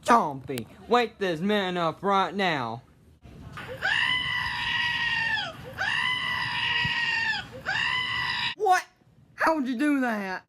Chompy, wake this man up right now. What? How would you do that?